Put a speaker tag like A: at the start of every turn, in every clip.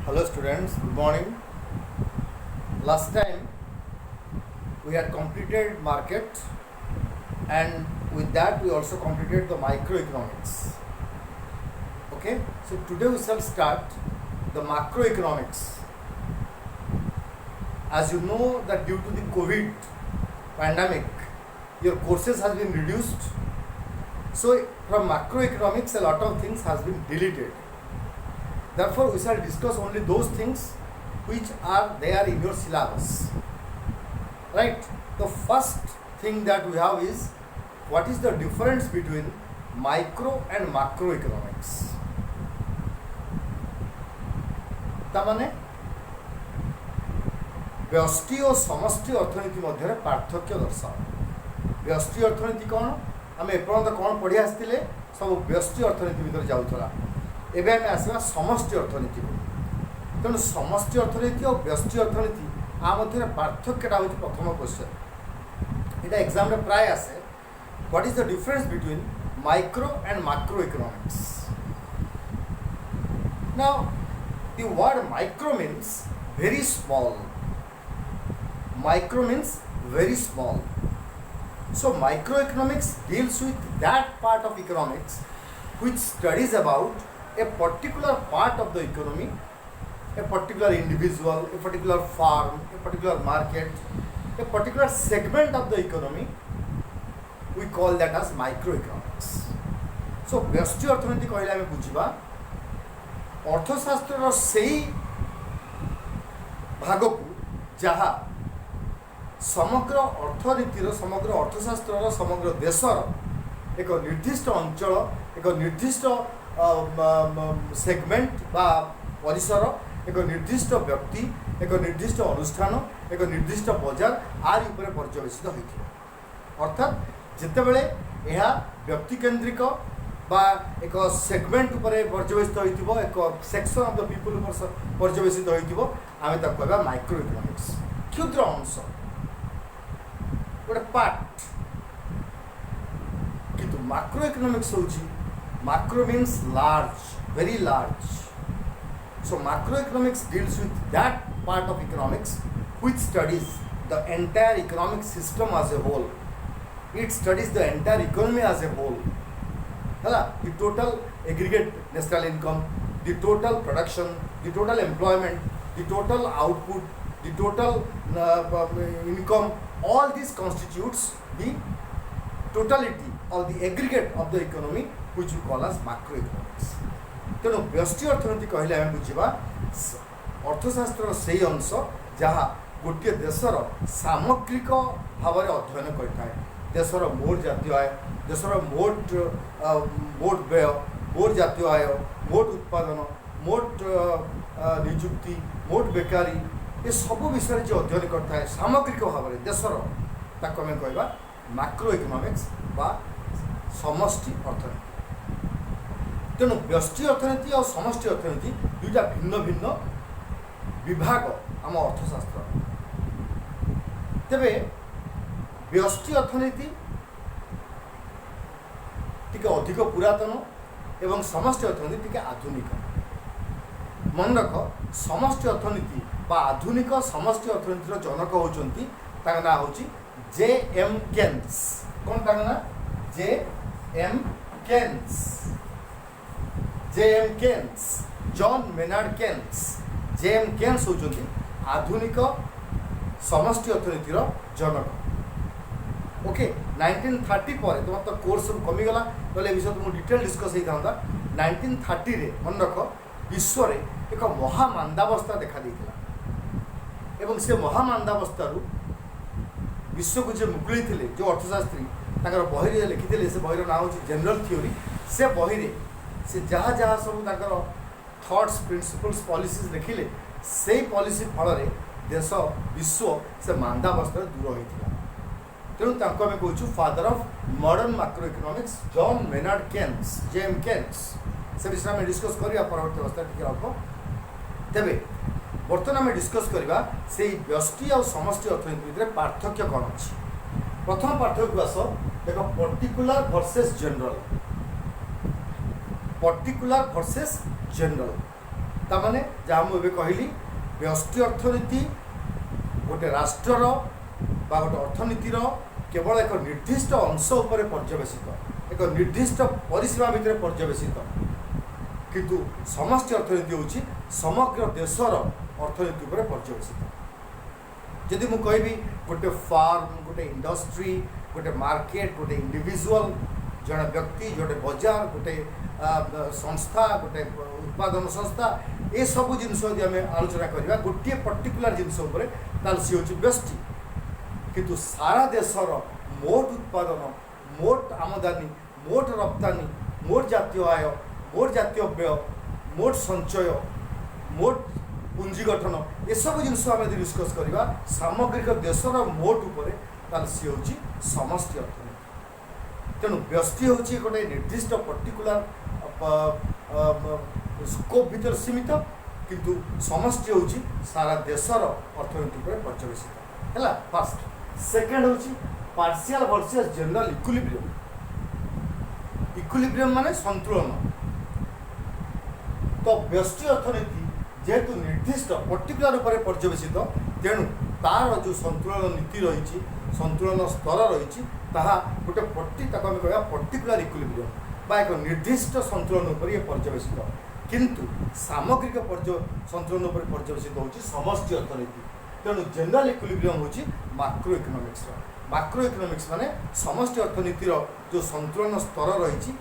A: Hello students, good morning. Last time we had completed market and with that we also completed the microeconomics. Okay, so today we shall start the macroeconomics. As you know that due to the COVID pandemic, your courses has been reduced. So from macroeconomics a lot of things has been deleted. Therefore, we shall discuss only those things which are there in your syllabus. Right? The first thing that we have is what is the difference between micro and macroeconomics. तामाने व्यष्टि और समष्टि अर्थनीति मध्य पार्थक्य दर्शाओ. व्यष्टि अर्थनीति कौन आम एपर्यंत कौन पढ़ी आसते सब व्यष्टि अर्थनीति भितर जाऊला. एबे आम आसवा समष्टि अर्थनीति को. तेणु समष्टि अर्थनीति और व्यष्टि अर्थनीति आ मध्य पार्थक्यटा हूँ प्रथम क्वेश्चन. यहाँ एग्जाम रे प्राय आसे what is the difference between micro and macro economics. Now the word micro means very small. Micro means very small. So microeconomics deals with that part of economics which studies about a particular part of the economy, a particular individual, a particular farm, a particular market, a particular segment of the economy. We call that as microeconomics. So व्यष्टि अर्थनीति कहले आमे बुझिबा अर्थशास्त्र सेही भाग को जहाँ समग्र अर्थनीतिर समग्र अर्थशास्त्र समग्र देशर एक निर्दिष्ट अंचल एक निर्दिष्ट सेगमेंट बा परिसर एक निर्दिष्ट व्यक्ति एक निर्दिष्ट अनुष्ठान एक निर्दिष्ट बजार आर उपरे पर्यवेसित होइथिबो. अर्थात जेतेबेले यह व्यक्ति केन्द्रिक बा एक सेगमेंट उपरे पर्यवेसित होइथिबो एक सेक्शन ऑफ द पीपल उपर पर्यवेसित होइथिबो आमे ताको कहबा माइक्रो इकोनॉमिक्स. क्षुद्र अंश गोटे पार्ट. किंतु मैक्रो इकोनॉमिक्स होची macro means large, very large. So macro economics deals with that part of economics which studies the entire economic system as a whole. It studies the entire economy as a whole. The total aggregate national income, the total production, the total employment, the total output, the total income, all this constitutes the totality or the aggregate of the economy which we call as macroeconomics. तेणु व्यष्टि अर्थनीति कहले आम बुझा अर्थशास्त्र से अंश जहाँ गोटे देशर सामग्रिक भाव में अध्ययन करता है. देशर मोट जातीय आय, देशर मोट व्यय, मोट जातीय आय, मोट उत्पादन, मोट निजुक्ति, मोट बेकारी, ये सब विषय जो अध्ययन करता है सामग्रिक भाव में देशर ताको आम कहवा मैक्रो इकोनॉमिक्स बा समष्टि अर्थनीति. तेणु व्यष्टि अर्थनीति और समष्टि अर्थनीति दुईटा भिन्न भिन्न विभाग आम अर्थशास्त्र. तेबे व्यष्टि अर्थनीति टिके अधिक पुरातन एवं समष्टि अर्थनीति टिके आधुनिक. मन रख समष्टि अर्थनीति बा आधुनिक समष्टि अर्थनीतिर जनक होउचंती ताका ना होची जे.एम. केन्स. कोन ताका ना J M. Keynes. J M. Keynes, John Maynard Keynes. J M. Keynes होउचंती आधुनिक समष्टि अर्थनीतिर जनक. ओके 1930 पर तुम तो कोर्स कमीगला ना विषय तुम डिटेल डिस्कस होता. 1930 रे मन रख विश्व रे एक महामांदावस्था देखा देइथिला एवं से महामांदावस्थारू विश्व को जो मुकुली थे जो अर्थशास्त्री ताकर बही लिखिले से बहीर ना हो जनरल थ्योरी. से बही से जहाँ जहाँ सब ताकर थॉट्स प्रिंसिपल्स पॉलिसीज लिखिले से पॉलिसी फल देश विश्व से मांदावस्था दूर होता. तेणु तांको आमे कहूँ father of modern macroeconomics John Maynard Keynes, J M. Keynes. से विषय में डिस्कस करिया परवर्ती अवस्था टिके अल्प. तेबे बर्तमान आम डिस्कस करवा से व्यष्टि और समष्टि अर्थनीति भितर पार्थक्य कौन अच्छी. प्रथम पार्थक्य आस देख particular versus general. Particular versus general. तामाने जहाँ मुझे कहली व्यष्टि अर्थनीति गोटे राष्ट्रर बा गोटे अर्थनीतिर केवल एक निर्दिष्ट अंश उपर पर्यवेसित एक निर्दिष्ट परिसीमा भितर पर्यवेसित किंतु समष्टि अर्थनीति होची समग्र देशर अर्थनीति उपर पर्यवेसित। जदि मु कहबी गोटे फार्म गोटे इंडस्ट्री गोटे मार्केट गोटे इंडिविजुअल जड़े व्यक्ति जोटे बजार गोटे संस्था गोटे उत्पादन संस्था ये सब जिनस यदि आम आलोचना करवा गोटे पर्टिकुलर जिनस सी हूँ व्यष्टि किंतु सारा देशर मोट उत्पादन मोट आमदानी मोट रप्तानी मोट जातीय आय मोट जातीय व्यय मोट संचय मोट पुंजी गठन ये सब जिनस आम डिस्कस करवा सामग्रिक देशर मोट उपर सी हूँ समष्टि अर्थनीति। तेणु व्यष्टि हूँ गोटे निर्दिष्ट पर्टिकुलर स्कोप भीतर सीमित किंतु समष्टि हूँ सारा देशर अर्थनीति पर पर्यवेसित है। फर्स्ट सेकेंड हूँ partial versus general equilibrium. Equilibrium माने संतुलन। तो व्यष्टि अर्थनीति जेहेतु निर्दिष्ट पर्टिकुलर उपर पर्यवेसित तेणु तार जो संतुलन नीति रही संतुलन स्तर रही गोटे कह पर्टिकुलर इक्विलिब्रियम बा एक निर्दिष्ट संतुलन उपर ये पर्यवेसित किंतु सामग्रिक संतुलन उपर पर्यवेसित होची समष्टि अर्थनीति। तेणु जनरल इक्विलिब्रियम होची माक्रो इकोनॉमिक्स। माक्रो इकोनॉमिक्स माने समष्टि अर्थनीतिर जो संतुलन स्तर रही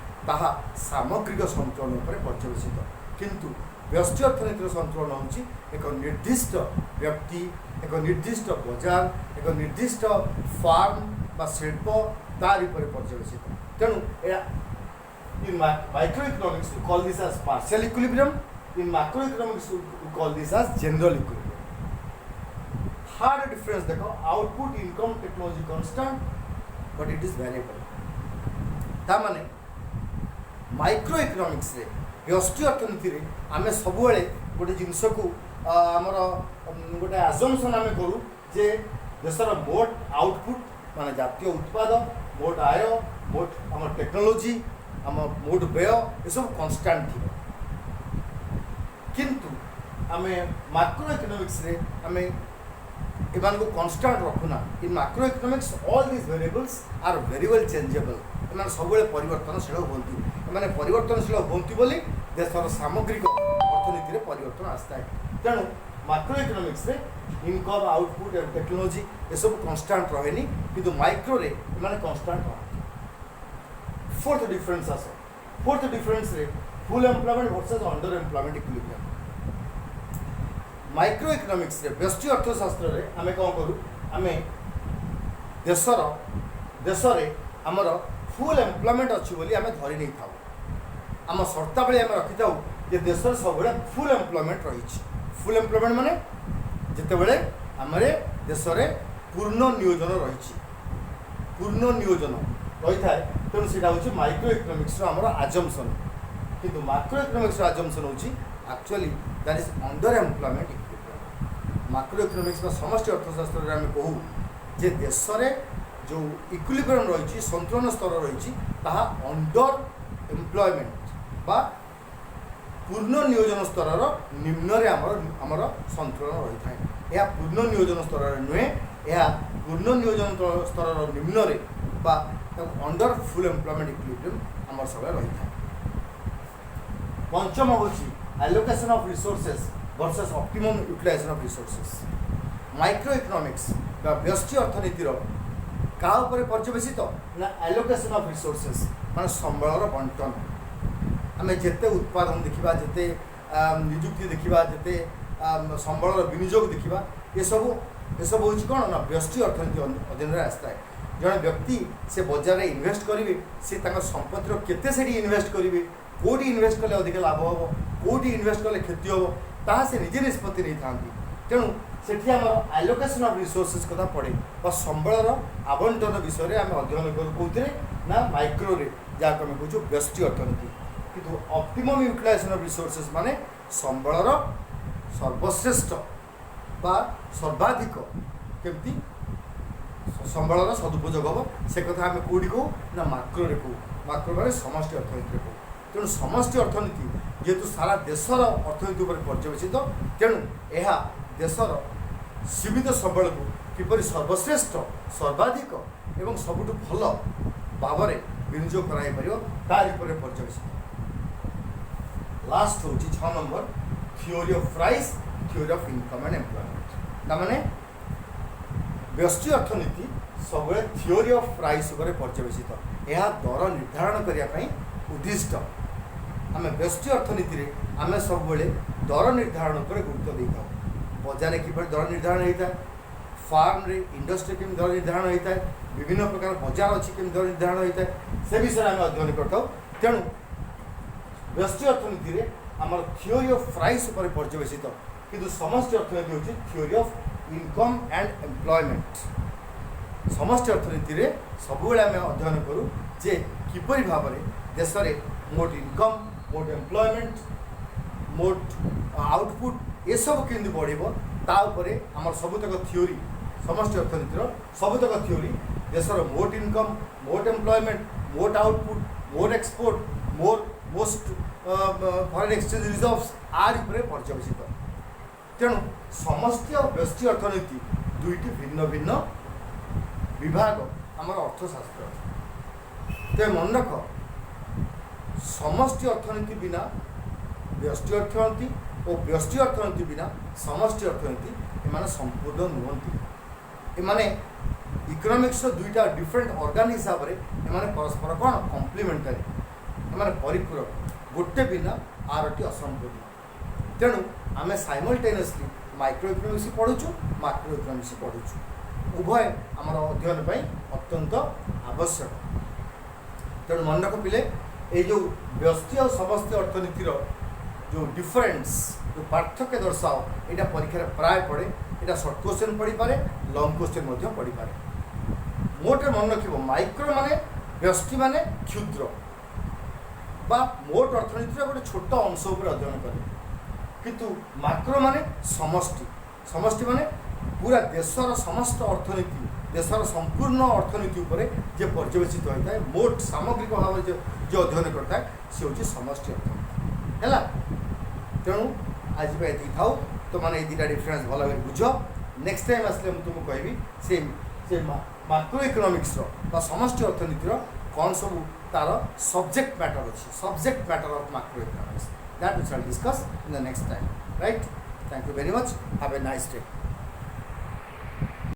A: सामग्रिक संतुलन उपर पर्यवेसित किंतु व्यष्टि अर्थनीतिर संतुलन होची एक निर्दिष्ट व्यक्ति एक निर्दिष्ट बजार एक निर्दिष्ट फार्म बा शिल्प तार उपर पर्यवेसित। तेणु in microeconomics we call this as partial equilibrium, in macroeconomics we call this as general equilibrium. Third difference देखो output income technology constant but it is variable। ता माने माइक्रोइकोनॉमिक्स रे व्यष्टि अर्थनीति रे आमे सबुबेले गोटे जिनस को आमर गोटे अजम्पशन आमे करू जे देशर मोट आउटपुट माने जातीय उत्पादन मोट आय मोट आम टेक्नोलोजी आम मोट व्यय ये सब कन्स्टांट थी किंतु आमे माक्रो इकोनॉमिक्स रे आमे एमान को कन्स्टांट रखुना। In macro economics all these variables are very well changeable. एमान सबुबेले परिवर्तनशील होती एमाने परिवर्तनशील होती बोली देशर सामग्रिक अर्थनीति रे परिवर्तन आसता है। तेणु माक्रो इकोनॉमिक्स रे इनकम आउटपुट एंड टेक्नोलॉजी ये सब कन्स्टांट रहेनी किंतु माइक्रो रे एमाने कन्स्टांट रहे। फोर्थ डिफरेंस आस फोर्थ डिफरेंस रे full employment versus under employment equilibrium. Micro economics रे व्यष्टि अर्थशास्त्र रे आमे कौन करू आमे देशरे आमर फुल एम्प्लॉयमेंट अच्छी बोली आमे धरी नहीं था आम शर्तावली आमे रखी था जे देशर सब फुल एम्प्लॉयमेंट रही। फुल एम्प्लॉयमेंट माने जितेबले आमरे देशरे पूर्ण नियोजन रही पूर्ण नियोजन रही था तेणु से हूँ माइक्रो इकोनॉमिक्स आमर आजम्पशन किंतु माक्रो इकोनॉमिक्स आजम्पशन हूँ actually that is under employment equilibrium. Macro economics समष्टि अर्थशास्त्र आम कहूँ जे देश जो इक्विलिब्रियम रही संतुलन स्तर रही अंडर एम्प्लॉयमेंट बा पूर्ण नियोजन स्तर निम्न रे आमर संतुलन रही था। यह पूर्ण नियोजन स्तर नुहे यह पूर्ण नियोजन स्तर निम्न रे बा अंडर फुल एम्प्लॉयमेंट इक्विलिब्रियम आमर सब रही था। पंचम हूँ allocation of resources versus optimum utilisation of resources. Microeconomics बा व्यष्टि अर्थनीतिर क्या पर्यवेसित ना एलोकेशन ऑफ रिसोर्सेस माने संबलर बंटन। आम जिते उत्पादन देखा जिते निजुक्ति देखा जिते संबलर विनियोग देखा ये सब हूँ कौन ना व्यष्टि अर्थनीति अधीन आसता है। जड़े व्यक्ति से बजार में इन्वेस्ट करेंगे सी संपत्तिर केते से इन्वेस्ट करेंगे कौटी इन्वेस्ट कले अधिक लाभ हम कौटी इन्वेस्ट कले क्षति हम ता से निजे निष्पत्ति नहीं था। तेणु से आम एलोकेशन ऑफ रिसोर्सेस कथा पड़े और संबलर आवंटन विषय में आम अध्ययन करूँ कौन ना माइक्रो रे जहाँ आम कहूँ व्यष्टि अर्थनीति किंतु ऑप्टिमम यूटिलाइजेशन ऑफ रिसोर्सेस माने संबलर सर्वश्रेष्ठ बा सर्वाधिक केमती संबलर सदुपयोग हम से कथा आम कौटी कहूँ ना माक्रो रे कहूँ। माक्रो माने समष्टि अर्थनीति कहूँ। तेणु समष्टि अर्थनीति जेहेतु सारा देशर अर्थनीति उपर पर्यवेसित तेणु यह देशर सीमित संबल को किपरि सर्वश्रेष्ठ सर्वाधिक एवं सबुठ भल भाव में विनियोग कर तार पर्यवेसित। लास्ट हूँ 6 number theory of price theory of income and employment तामाने व्यष्टि अर्थनीति सब थियोरी ऑफ प्राइस उपर पर्यवेसित यह दर निर्धारण करने उद्दिष्ट आम व्यष्टि अर्थनीति रे आम सब दर निर्धारण पर गुरुत्व देता बजार किपर दर निर्धारण होता है फार्म रे इंडस्ट्री केमी दर निर्धारण होता है विभिन्न प्रकार बजार अच्छी केमी दर निर्धारण होता है से विषय आम अध्ययन करता तेणु व्यष्टि अर्थनीति रे आमर थियोरी ऑफ प्राइस उपर पर्यवेसित किंतु समष्टि अर्थनीति होची theory of income and employment. समष्टि अर्थनीति रे सबुबेले आम अध्ययन करूँ जे किपरि भाव में देश में मोट इनकम मोट एम्प्लॉयमेंट मोट आउटपुट ये सब केमती बढ़ो तापर आम सबुतक थियोरी समष्टि अर्थनीतिर सबुतक थियोरी देशर मोट इनकम मोट एम्प्लॉयमेंट मोट आउटपुट मोर एक्सपोर्ट मोस्ट फॉरेन एक्सचेंज रिजर्व्स आर उपरे पर्यवेसित तेणु समष्टि और व्यष्टि अर्थनीति दुईटी भिन्न भिन्न विभाग आमर अर्थशास्त्र ते मन रख समष्टि अर्थनीति बिना व्यष्टि अर्थनीति और व्यष्टि अर्थनीति बिना समष्टि अर्थनीति एमाने संपूर्ण नुहंती एमाने इकोनॉमिक्स दुईटा डिफरेंट ऑर्गन हिसाब रे एमाने परस्पर कौन कॉम्प्लीमेंटरी एमाने परिपूरक गोटे बिना आरटी असंपूर्ण तेणु आम साइमल्टेनियसली माइक्रो इकोनॉमिक्स पढ़ुचु माइक्रो इकोनॉमिक्स पढ़ुचु उभय आमर अध्ययन पर अत्यंत आवश्यक तेणु मन रख पिले ये जो व्यष्टि और समष्टि अर्थनीतिर जो डिफरेन्स जो पार्थक्य दर्शाओ यहाँ परीक्षा प्राय पड़े यहाँ सर्ट क्वेश्चन पड़ी पारे लंग क्वेश्चन पड़ी पारे मोटे मन रख माइक्रो माने व्यष्टि माने क्षुद्र बा मोट अर्थनीतिर गोटे छोट अंश उपर अध्ययन करे किंतु माइक्रो माने समष्टि समष्टि माने पूरा देशर समस्त अर्थनीति देशर संपूर्ण अर्थनीति उपरे जे पर्यवेसित होता है मोट सामग्रिक भाव जो अध्ययन करता है सी हूँ समष्टि अर्थनीति है तेणु आज ये था तो मैंने ये दुटा डिफरेन्स भल भाव बुझ नेक्स्ट टाइम आसले तुमको कहबी से माइक्रो इकोनॉमिक्स समष्टि अर्थनीतिर कौन सब तार सब्जेक्ट मैटर अच्छी subject matter of microeconomics that we shall discuss in the next time right. Thank you very much have a nice day.